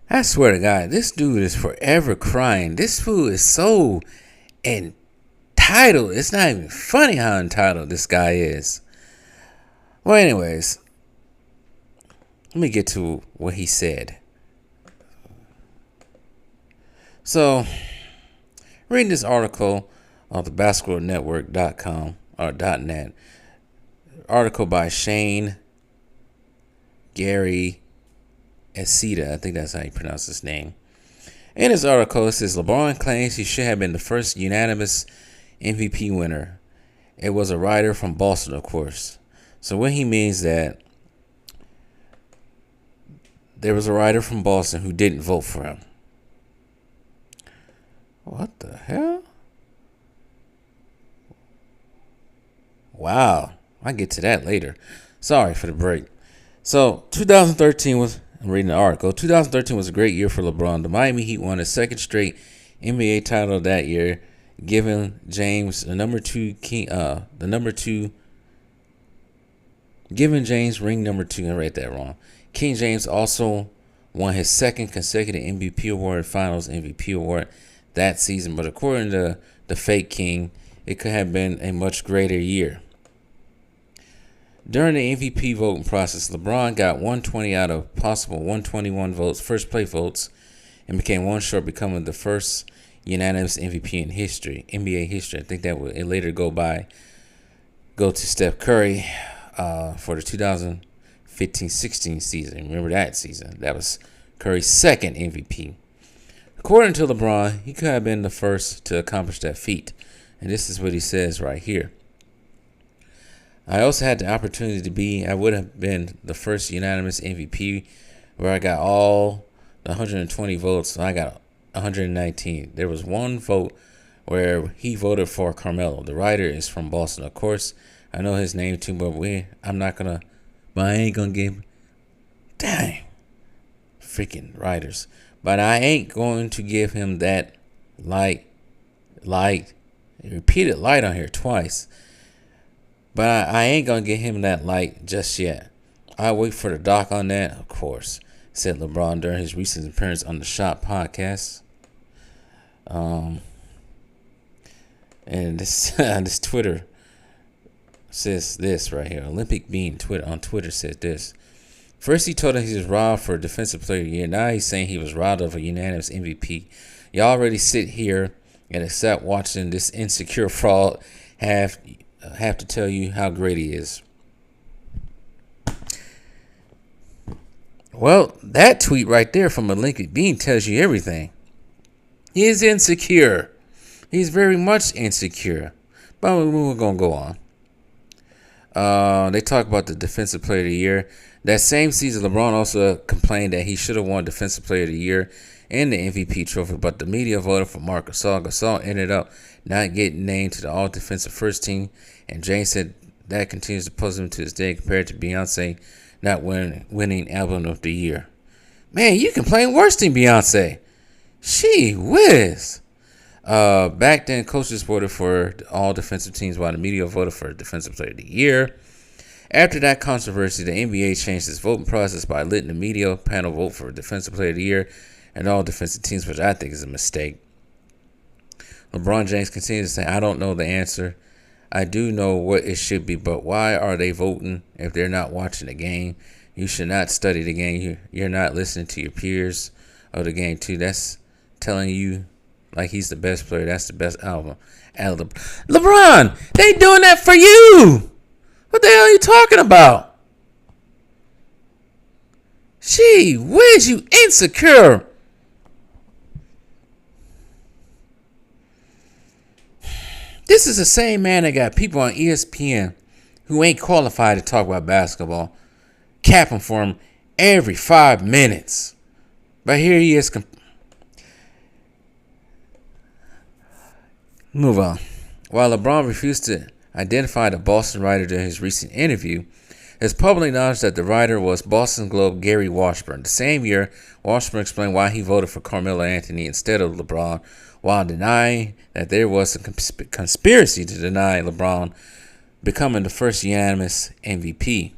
I swear to God, this dude is forever crying. This fool is so entitled. It's not even funny how entitled this guy is. Well, anyways, let me get to what he said. So, reading this article on the basketballnetwork.com or .net, article by Shane Gary Esita, I think that's how you pronounce his name. In his article, it says LeBron claims he should have been the first unanimous MVP winner. It was a writer from Boston, of course. So what he means that there was a writer from Boston who didn't vote for him. What the hell? Wow. I'll get to that later. Sorry for the break. So 2013 was, I'm reading the article, 2013 was a great year for LeBron. The Miami Heat won a second straight NBA title that year, giving James giving James ring number 2. I read that wrong. King James also won his second consecutive MVP award, Finals MVP award that season. But according to the fake King, it could have been a much greater year. During the MVP voting process, LeBron got 120 out of possible 121 votes, first place votes, and became one short, becoming the first unanimous MVP in history, NBA history. I think that would later go to Steph Curry for the 2015-16 season. Remember that season? That was Curry's second MVP. According to LeBron, he could have been the first to accomplish that feat. And this is what he says right here. I also had the opportunity I would have been the first unanimous MVP where I got all the 120 votes. So I got 119. There was one vote where he voted for Carmelo. The writer is from Boston. Of course, I know his name too, but I ain't gonna give, dang, freaking writers. But I ain't going to give him that light, repeated light on here twice. But I ain't going to get him that light just yet. I'll wait for the doc on that, of course, said LeBron during his recent appearance on the Shot podcast. And this Twitter says this right here. Olympic Bean on Twitter says this. First he told us he was robbed for Defensive Player of the Year. Now he's saying he was robbed of a unanimous MVP. Y'all already sit here and accept watching this insecure fraud have to tell you how great he is. Well, that tweet right there from Olympic Bean tells you everything. He is insecure. He's very much insecure. But we're going to go on. They talk about the Defensive Player of the Year. That same season, LeBron also complained that he should have won Defensive Player of the Year and the MVP trophy, but the media voted for Marc Gasol. Gasol ended up not getting named to the All-Defensive First Team, and James said that continues to puzzle him to this day compared to Beyonce not winning Album of the Year. Man, you can play worse than Beyonce. She whiz. Back then, coaches voted for all defensive teams while the media voted for Defensive Player of the Year. After that controversy, the NBA changed its voting process by letting the media panel vote for Defensive Player of the Year and all defensive teams, which I think is a mistake. LeBron James continues to say, I don't know the answer. I do know what it should be, but why are they voting if they're not watching the game? You should not study the game. You're not listening to your peers of the game, too. That's telling you like he's the best player. That's the best album. LeBron, they doing that for you. What the hell are you talking about? Gee whiz, you insecure. This is the same man that got people on ESPN who ain't qualified to talk about basketball capping for him every 5 minutes. But here he is. Move on. While LeBron refused to identify the Boston writer during his recent interview, it's publicly knowledge that the writer was Boston Globe Gary Washburn. The same year, Washburn explained why he voted for Carmelo Anthony instead of LeBron, while denying that there was a conspiracy to deny LeBron becoming the first unanimous MVP.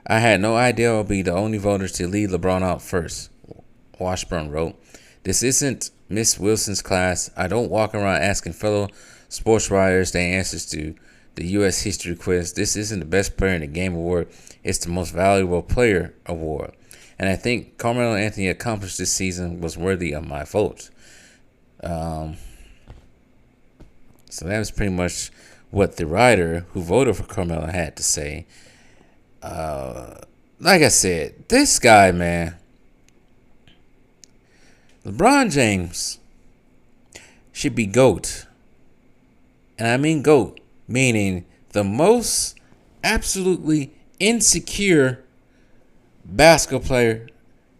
I had no idea I would be the only voters to leave LeBron out first. Washburn wrote, "This isn't Miss Wilson's class. I don't walk around asking fellow sports writers their answers to the U.S. History quiz. This isn't the best player in the game award. It's the most valuable player award. And I think Carmelo Anthony accomplished this season was worthy of my vote." So that was pretty much what the writer who voted for Carmelo had to say. Like I said, this guy, man, LeBron James should be GOAT. And I mean GOAT, meaning the most absolutely insecure basketball player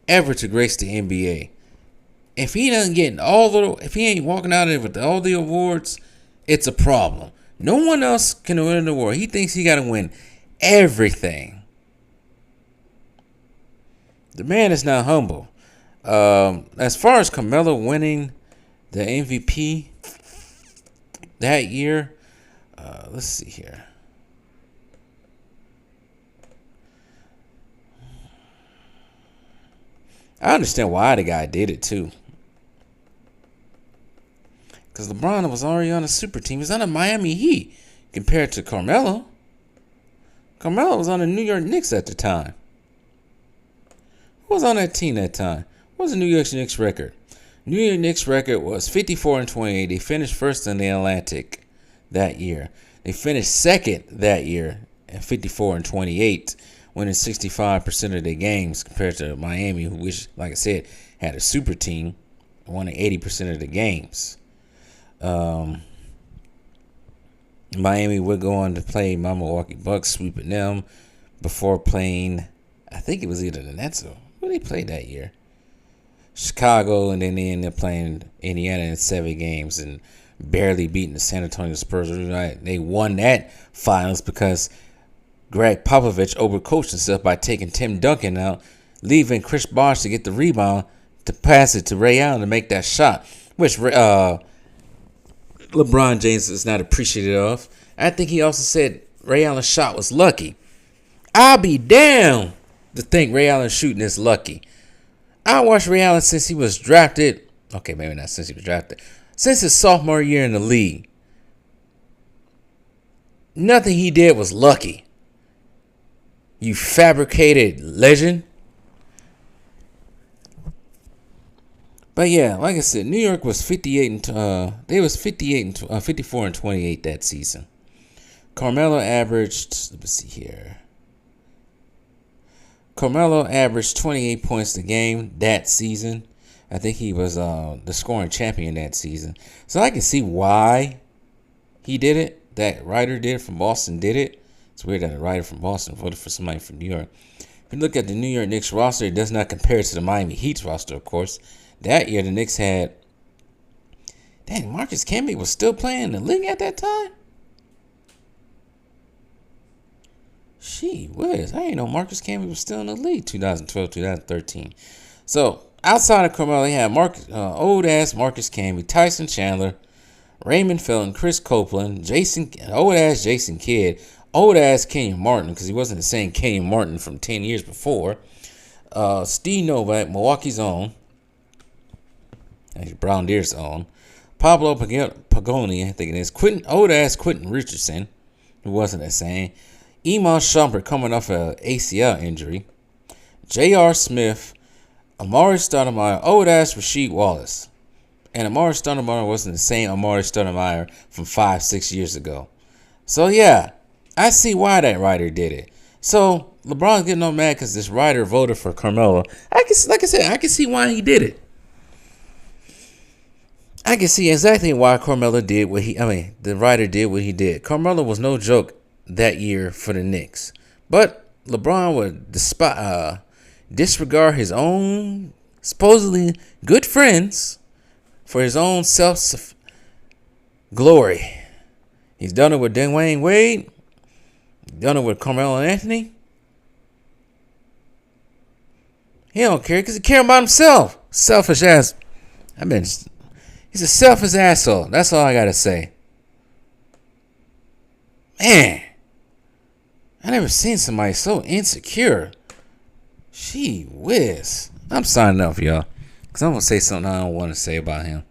ever to grace the NBA. If he doesn't get if he ain't walking out of it with all the awards, it's a problem. No one else can win an award. He thinks he got to win everything. The man is not humble. As far as Carmelo winning the MVP that year, let's see here. I understand why the guy did it too. Because LeBron was already on a super team. He was on a Miami Heat compared to Carmelo. Carmelo was on the New York Knicks at the time. Who was on that team that time? What was the New York Knicks record? New York Knicks record was 54-28. They finished first in the Atlantic that year. They finished second that year at 54-28, winning 65% of their games compared to Miami, which, like I said, had a super team, winning 80% of the games. Miami would go on to play my Milwaukee Bucks, sweeping them before playing, I think it was either the Nets or who they played that year. Chicago, and then they ended up playing Indiana in 7 games and barely beating the San Antonio Spurs. They won that finals because Greg Popovich overcoached himself by taking Tim Duncan out, leaving Chris Bosh to get the rebound to pass it to Ray Allen to make that shot, which LeBron James is not appreciative of. I think he also said Ray Allen's shot was lucky. I'll be damned to think Ray Allen's shooting is lucky. I watched Ray Allen since he was drafted. Okay, maybe not since he was drafted. Since his sophomore year in the league. Nothing he did was lucky. You fabricated legend. But yeah, like I said, New York was 54-28 that season. Carmelo averaged, let me see here. Carmelo averaged 28 points a game that season. I think he was the scoring champion that season. So I can see why he did it. That writer did from Boston did it. It's weird that a writer from Boston voted for somebody from New York. If you look at the New York Knicks roster, it does not compare to the Miami Heat's roster, of course. That year, the Knicks had... Dang, Marcus Camby was still playing in the league at that time? Gee whiz, I didn't know Marcus Camby was still in the league 2012, 2013. So, outside of Carmelo, they had old-ass Marcus Camby, Tyson Chandler, Raymond Felton, Chris Copeland, old-ass Jason Kidd, old-ass Kenyon Martin, because he wasn't the same Kenyon Martin from 10 years before, Steve Novak, Milwaukee's own, Brown Deer's own, Pablo Pagoni, I think it is, old-ass Quentin Richardson, who wasn't the same, Iman Shumpert coming off an ACL injury, J.R. Smith, Amari Stoudemire, old-ass Rasheed Wallace. And Amari Stoudemire wasn't the same Amari Stoudemire from 5-6 years ago. So, yeah, I see why that writer did it. So, LeBron's getting all mad because this writer voted for Carmelo. I can see why he did it. I can see exactly why the writer did what he did. Carmelo was no joke that year for the Knicks. But LeBron would disregard his own supposedly good friends for his own self-glory. He's done it with Dwayne Wade. Done it with Carmelo Anthony. He don't care because he cares about himself. Selfish ass. He's a selfish asshole. That's all I got to say. Man. I never seen somebody so insecure. Gee whiz. I'm signing off, y'all. Because I'm going to say something I don't want to say about him.